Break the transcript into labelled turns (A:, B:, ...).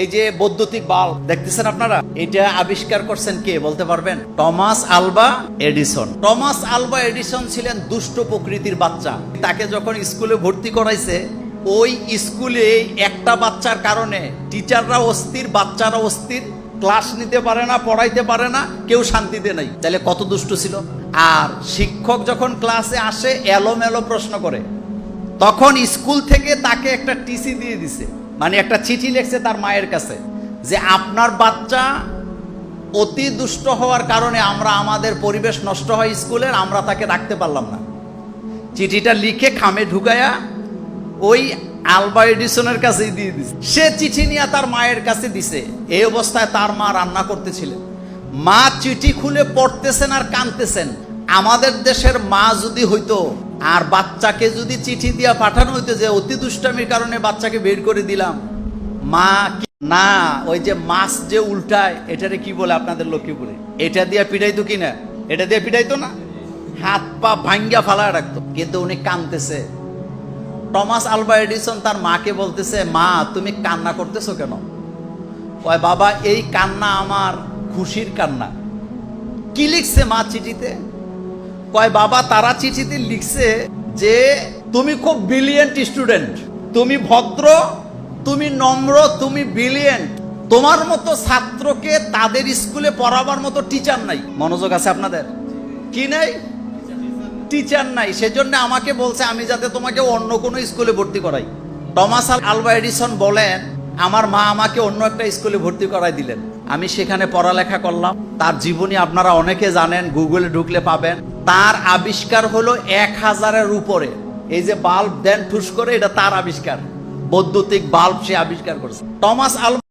A: এই যে বৈদ্যুতিক বাল্ব দেখতেছেন আপনারা, এটা আবিষ্কার করছেন কে বলতে পারবেন? Thomas Alva Edison. Thomas Alva Edison ছিলেন দুষ্ট প্রকৃতির বাচ্চা। তাকে যখন স্কুলে ভর্তি করাইছে, ওই স্কুলে একটা বাচ্চার কারণে টিচাররা অস্থির, বাচ্চারা অস্থির, ক্লাস নিতে পারে না, পড়াইতে পারে না, কেউ শান্তিতে নাই। তাহলে কত দুষ্ট ছিল। আর শিক্ষক যখন ক্লাসে আসে এলোমেলো প্রশ্ন করে, তখন স্কুল থেকে তাকে একটা টিসি দিয়ে দিছে, মানে একটা চিঠি লিখছে তার মায়ের কাছে যে আপনার বাচ্চা অতি দুষ্ট হওয়ার কারণে আমরা আমাদের পরিবেশ নষ্ট হয় স্কুলের, আমরা তাকে রাখতে পারলাম না। চিঠিটা লিখে খামে ঢুকায়া ওই আলভা এডিসনের কাছেই দিয়ে দিছে। সে চিঠি নিয়ে তার মায়ের কাছে দিছে। এই অবস্থায় তার মা রান্না করতেছিলেন। মা চিঠি খুলে পড়তেছেন আর কাঁদতেছেন। আমাদের দেশের মা যদি হইতো আর বাচ্চাকে যদি চিঠি দিয়া পাঠানো হইতো যে অতি দুষ্টামির কারণে বাচ্চাকে বের করে দিলাম, মা না, ওই যে মাছ যে উল্টায় এটারে কি বলে আপনাদের লক্ষ্মীপুরে, এটা দিয়া পিটাইতো কিনা? এটা দিয়ে পিটাইতো না, হাত পা ভাঙ্গা ফালা রাখতো। কিন্তু উনি কাঁদতেছে। টমাস আলভা এডিসন তার মাকে বলতেছে, মা তুমি কান্না করতেছো কেন? কয় বাবা এই কান্না আমার খুশির কান্না। কি লিখছে মা চিঠিতে? কয় বাবা তারা চিঠিতে লিখছে যে তুমি খুব ব্রিলিয়েন্ট স্টুডেন্ট, তুমি ভদ্র, তুমি নম্র, তুমি ব্রিলিয়েন্ট, তোমার মতো ছাত্রকে তাদের স্কুলে পড়াবার মতো টিচার নাই। মনোযোগ আছে আপনাদের? কি নাই? টিচার নাই। সেজন্য আমাকে বলছে আমি যাতে তোমাকে অন্য কোনো স্কুলে ভর্তি করাই। টমাস আলভা এডিসন বলেন আমার মা আমাকে অন্য একটা স্কুলে ভর্তি করাই দিলেন, আমি সেখানে পড়ালেখা করলাম। তার জীবনী আপনারা অনেকে জানেন, গুগলে ঢুকলে পাবেন। তার আবিষ্কার হলো 1000-এর উপরে। এই যে বাল্ব দেন ঠুস করে, এটা তার আবিষ্কার। বৈদ্যুতিক বাল্ব সে আবিষ্কার করেছে টমাস আলভা।